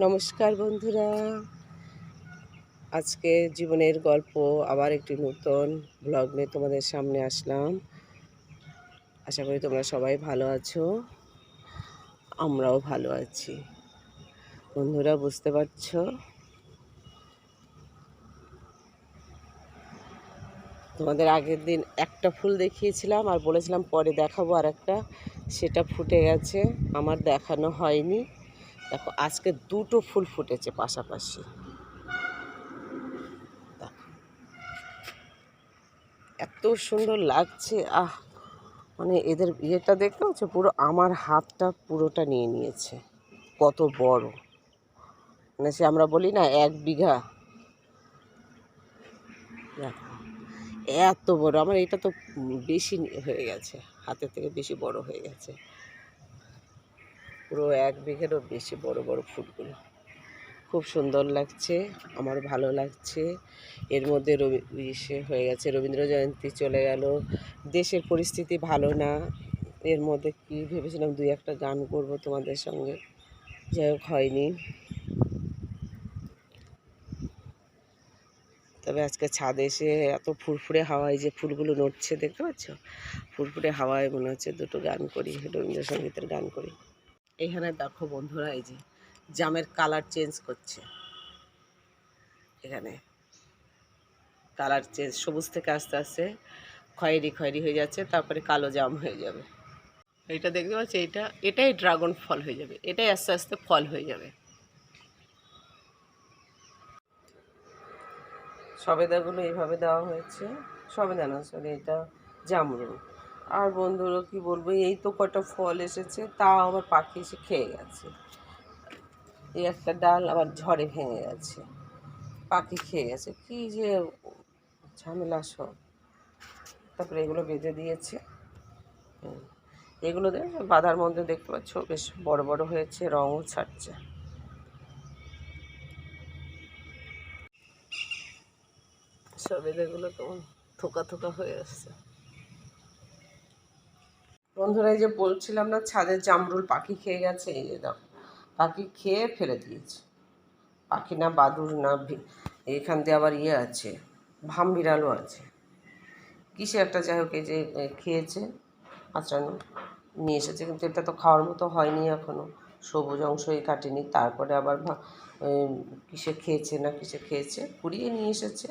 নমস্কার বন্ধুরা, আজকে জীবনের গল্প আবার একটি নতুন ব্লগ নিয়ে তোমাদের সামনে আসলাম। আশা করি তোমরা সবাই ভালো আছো, আমরাও ভালো আছি। বন্ধুরা, বুঝতে পারছো তোমাদের আগের দিন একটা ফুল দেখিয়েছিলাম আর বলেছিলাম পরে দেখাবো আর একটা, সেটা ফুটে গেছে, আমার দেখানো হয়নি। দেখো আজকে দুটো ফুল ফুটেছে পাশাপাশি, এত সুন্দর লাগছে। মানে এদের ইয়েটা দেখতে পাচ্ছ, পুরো আমার হাতটা পুরোটা নিয়ে নিয়েছে, কত বড়। মানে সে আমরা বলি না 1 বিঘা, দেখো এত বড়। আমার এটা তো বেশি হয়ে গেছে, হাতের থেকে বেশি বড় হয়ে গেছে, পুরো 1 বিঘেরও বেশি বড় বড় ফুলগুলো। খুব সুন্দর লাগছে, আমার ভালো লাগছে। এর মধ্যে হয়ে গেছে, রবীন্দ্র জয়ন্তী চলে গেল, দেশের পরিস্থিতি ভালো না। এর মধ্যে কি ভেবেছিলাম 2-1টা গান করব তোমাদের সঙ্গে, যাই হোক হয়নি। তবে আজকে ছাদে এসে এত ফুরফুরে হাওয়ায় যে ফুলগুলো নড়ছে দেখতে পাচ্ছ, ফুরফুরে হাওয়ায় মনে হচ্ছে দুটো গান করি, রবীন্দ্রসঙ্গীতের গান করি। এখানে দেখো বন্ধুরা, এই যে জামের কালার চেঞ্জ করছে, এখানে কালার চেঞ্জ, সবুজ থেকে আস্তে আস্তে খয়েরি খয়েরি হয়ে যাচ্ছে, তারপরে কালো জাম হয়ে যাবে। এইটা দেখতে পাচ্ছি, এটাই ড্রাগন ফল হয়ে যাবে, এটাই আস্তে আস্তে ফল হয়ে যাবে। সবেদাগুলো এইভাবে দেওয়া হয়েছে, সবেদা না সরি, এটা জামরুল। আর বন্ধুরা কি বলবো, এই তো কটা ফল এসেছে, তাও আবার পাখি এসে খেয়ে গেছে। এই একটা ডাল আবার ঝড়ে ভেঙে গেছে, পাখি খেয়ে গেছে, কি যে ঝামেলা সব। তারপরে এগুলো বেঁধে দিয়েছে, এগুলো বাঁধার মধ্যে দেখতে পাচ্ছ বেশ বড় বড় হয়েছে, রঙও ছাড়ছে। সবেদাগুলো তো থোকা থোকা হয়ে আসছে। বন্ধুরা, এই যে বলছিলাম না ছাদের জামরুল পাখি খেয়ে গেছে, এই যে দেখো পাখি খেয়ে ফেলে দিয়েছে। পাখি না বাদুড় না, এখান দিয়ে আবার ইয়ে আছে, ভামবিড়ালও আছে, কিসে একটা, যাই হোক এই যে খেয়েছে, আঁচড়ানো নিয়ে এসেছে, কিন্তু এটা তো খাওয়ার মতো হয়নি এখনও, সবুজ অংশই কাটেনি। তারপরে আবার কিসে খেয়েছে না কিসে খেয়েছে, কুড়িয়ে নিয়ে এসেছে,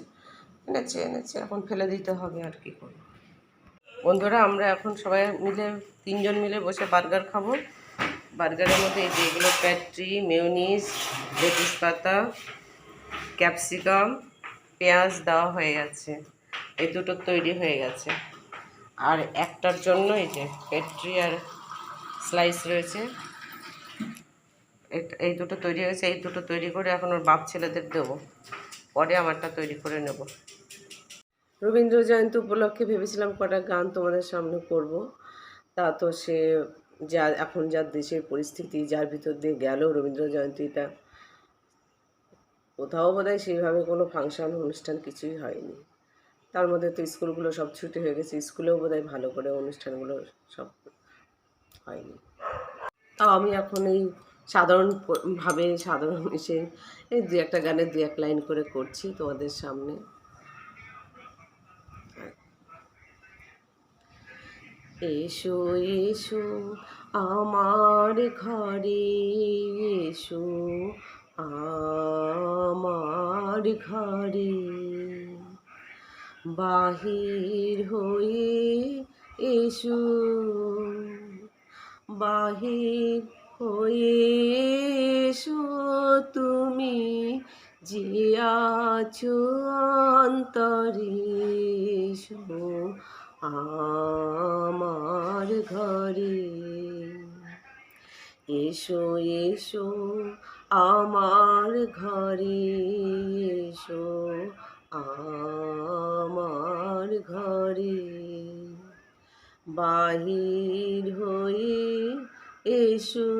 এনেছে এনেছে, এখন ফেলে দিতে হবে, আর কি করবো। বন্ধুরা, আমরা এখন সবাই মিলে 3জন মিলে বসে বার্গার খাবো। বার্গারের মধ্যে এই যে এগুলো প্যাট্রি, মেয়োনিজ, লেটুস পাতা, ক্যাপসিকাম, পেঁয়াজ দেওয়া হয়ে গেছে, এই দুটো তৈরি হয়ে গেছে। আর একটার জন্য এই যে প্যাট্রি আর স্লাইস রয়েছে, এই দুটো তৈরি হয়েছে, এই দুটো তৈরি করে এখন ওর বাপ ছেলেদের দেবো, পরে আমারটা তৈরি করে নেব। রবীন্দ্র জয়ন্তী উপলক্ষে ভেবেছিলাম কটা গান তোমাদের সামনে করব, তা তো সে যা এখন যা দেশের পরিস্থিতি, যার ভিতর দিয়ে গেল রবীন্দ্র জয়ন্তীটা, কোথাও বোধহয় সেইভাবে কোনো ফাংশন অনুষ্ঠান কিছুই হয়নি। তার মধ্যে তো স্কুলগুলো সব ছুটি হয়ে গেছে, স্কুলেও বোধহয় ভালো করে অনুষ্ঠানগুলো সব হয়নি। তাও আমি এখন এই সাধারণ এসে এই 2-1টা গানের 2-1 লাইন করে করছি তোমাদের সামনে। এসো এসো আমার ঘরে, এসো আমার ঘরে, বাহির হয়ে এসো, বাহির হয়ে এসো, তুমি যে আছো অন্তরে, এসো আমার ঘরে। এসো এসো আমার ঘরে, এসো আমার ঘরে, বাহির হয়ে এসো,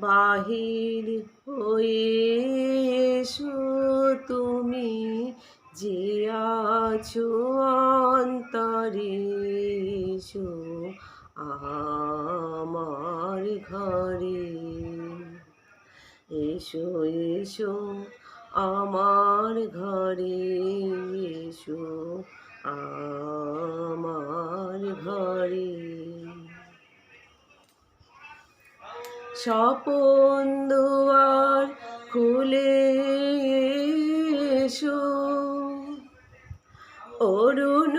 বাহির হয়ে এসো, তুমি যে আছো অন্তরে, এসো আমার ঘরে। এসো এসো আমার ঘরে, এসো আমার ঘরে। স্বপন দুয়ার খুলে এসো, অরুণ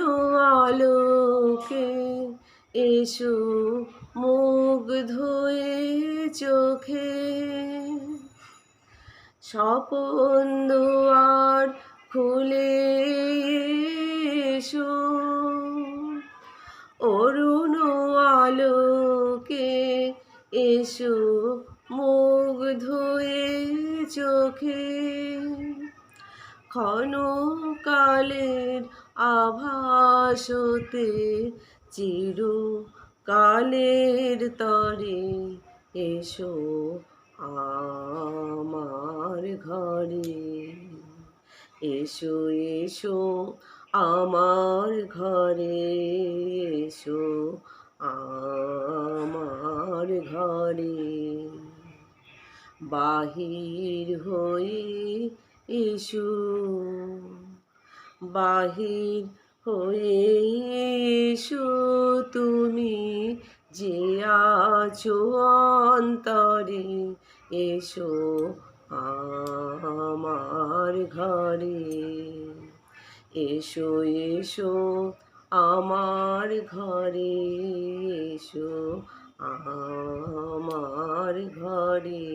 আলোকে এসো, মুখ ধুয়ে চোখে। স্বপন দুয়ার খুলে এসো, অরুণ আলোকে এসো, মুখ ধুয়ে চোখে। ক্ষণকালের আভাসতে চিরকালের তরে এসো আমার ঘরে। এসো এসো আমার ঘরে, এসো আমার ঘরে। বাহির হয়ে এসো, বাহির হয়ে এসো তুমি যে আছো অন্তরে, এসো আমার ঘরে। এসো এসো আমার ঘরে, এসো আমার ঘরে।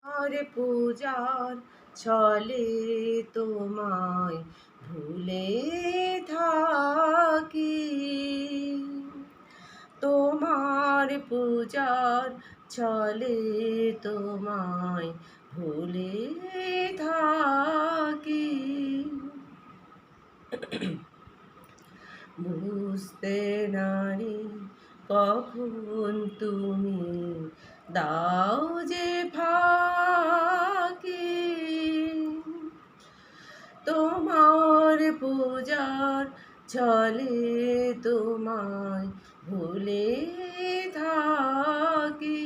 আর পূজার ছলে তোমায় ভুলে থাকি, তোমার পূজার ছলে তোমায় ভুলে থাকি। বুঝতে নারি কখন তুমি দাও যে ফাঁকি, তোমার পূজার ছলে তোমায় ভুলে থাকি।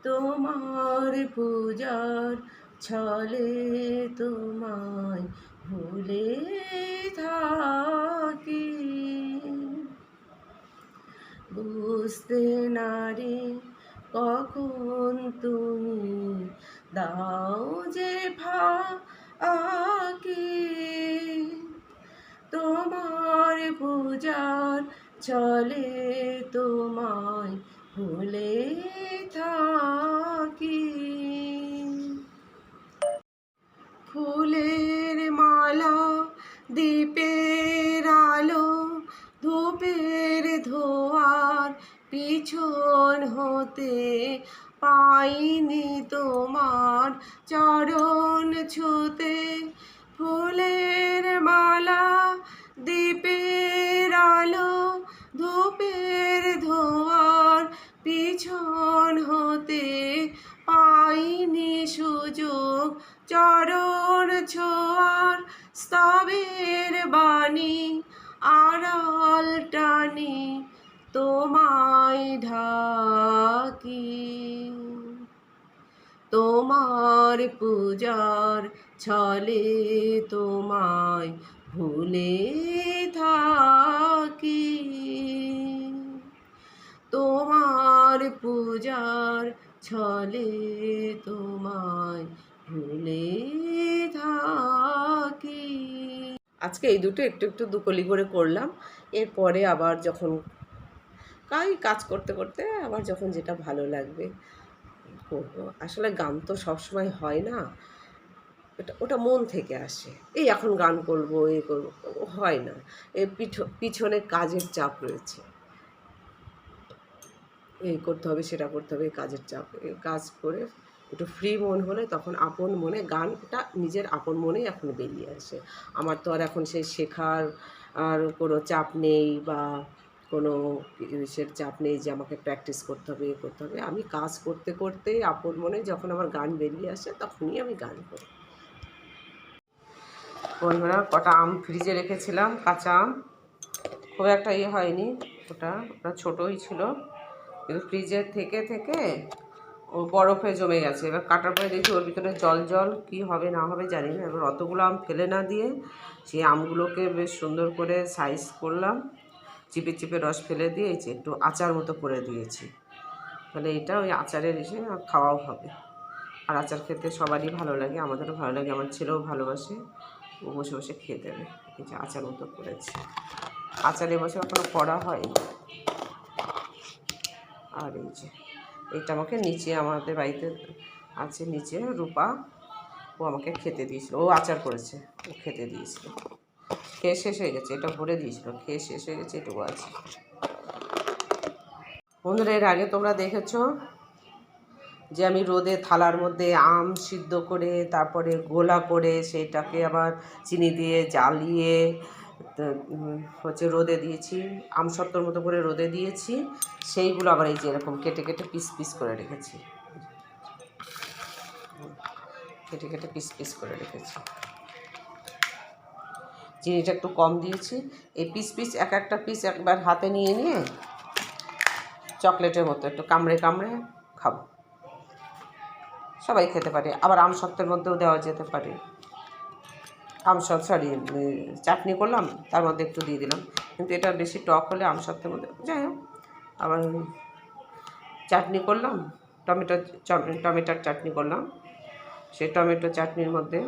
তোমার পূজার ছলে তোমায় ভুলে থাকি। বুঝতে নারি কখন তুমি দাও যে ফাঁকি, তোমার পূজার ছলে তোমায় ভুলে থাকি। ফুলের মালা, দীপের আলো, ধূপের ধোয়ার পিছন হতে পাইনি তোমার চরণ ছুতে। ফুলের মালা, দীপের আলো, ধূপের ধোয়ার পিছন হতে পাইনি সুযোগ চরণ ছোঁয়ার। স্তবের বাণী আড়াল টানি তোমায় ঢাকি, তোমার পূজার ছলে তোমায় ভুলে থাকি। তোমার পূজার ছলে তোমায় ভুলে থাকি। আজকে এই দুটো একটু একটু দুকলি করে করলাম। এরপরে আবার যখন কাজ করতে করতে আবার যখন যেটা ভালো লাগবে করবো। আসলে গান তো সবসময় হয় না, ওটা মন থেকে আসে। এই এখন গান করবো, এ করবো, হয় না। এর পিছনে কাজের চাপ রয়েছে, এই করতে হবে, সেটা করতে হবে, কাজের চাপ। কাজ করে একটু ফ্রি মন হলে তখন আপন মনে গানটা নিজের আপন মনেই এখন বেরিয়ে আসে। আমার তো আর এখন সেই শেখার আর কোনো চাপ নেই বা কোনো ইসের চাপ নেই যে আমাকে প্র্যাকটিস করতে হবে, করতে হবে। আমি কাজ করতে করতেই আপন মনে যখন আমার গান বেরিয়ে আসে তখনই আমি গান করি। বন্ধুরা, কটা আম ফ্রিজে রেখেছিলাম, কাঁচা আম, খুব একটা হয়নি, ওটা ছোটোই ছিল। কিন্তু ফ্রিজের থেকে থেকে ও বরফে জমে গেছে। এবার কাটার পরে দেখি ওর ভিতরে জল জল কী হবে না হবে জানি না। এবার অতগুলো আম ফেলে না দিয়ে সেই আমগুলোকে বেশ সুন্দর করে সাইজ করলাম, চিপে চিপে রস ফেলে দিয়ে একটু আচার মতো করে দিয়েছি। তাহলে এটা ওই আচারের এসে খাওয়াও হবে। আর আচার খেতে সবারই ভালো লাগে, আমাদেরও ভালো লাগে, আমার ছেলেও ভালোবাসে, ও বসে বসে খেয়ে দেবে। এই যে আচার মতো করেছি। আচার এবছর এখনো করা হয়নি। আর এই যে এইটা আমাকে নিচে আমাদের বাড়িতে আছে, নিচে রূপা, ও আমাকে খেতে দিয়েছিল, ও আচার করেছে, ও খেতে দিয়েছিল। খেয়ে শেষ হয়ে গেছে, এটা ভরে দিয়েছিল, খেয়ে শেষ হয়ে গেছে, এটুকু আছে। বন্ধুরা, এর আগে তোমরা দেখেছো যে আমি রোদে থালার মধ্যে আম সিদ্ধ করে তারপরে গোলা করে সেটাকে আবার চিনি দিয়ে জ্বালিয়ে হচ্ছে রোদে দিয়েছি, আমসত্ত্বর মতো করে রোদে দিয়েছি। সেইগুলো আবার এই যে এরকম কেটে কেটে পিস পিস করে রেখেছি, কেটে কেটে পিস পিস করে রেখেছি। চিনিটা একটু কম দিয়েছি। এই পিস পিস এক একটা পিস একবার হাতে নিয়ে নিয়ে চকলেটের মতো একটু কামড়ে কামড়ে খাবো। সবাই খেতে পারে, আবার আমসত্ত্বের মধ্যেও দেওয়া যেতে পারে। চাটনি করলাম, তার মধ্যে একটু দিয়ে দিলাম, কিন্তু এটা বেশি টক হলে আমসত্ত্বের মধ্যে, যাই হোক। আবার চাটনি করলাম, টমেটোর চাটনি করলাম, সেই টমেটো চাটনির মধ্যে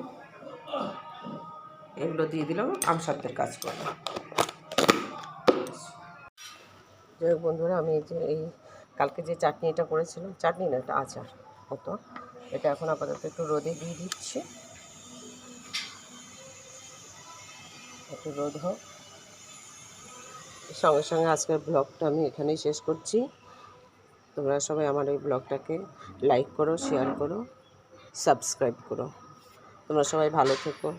এগুলো দিয়ে দিলাম, আমসত্ত্বের কাজ করলাম। যাই হোক বন্ধুরা, আমি এই কালকে যে চাটনিটা করেছিলাম, চাটনি না, এটা আচার হতো, এটা এখন আপাতত একটু রোদে দিয়ে দিচ্ছি, একটু রোদ হোক। সঙ্গে সঙ্গে আজকের ব্লগটা আমি এখানেই শেষ করছি। তোমরা সবাই আমার এই ব্লগটাকে লাইক করো, শেয়ার করো, সাবস্ক্রাইব করো। তোমরা সবাই ভালো থেকো।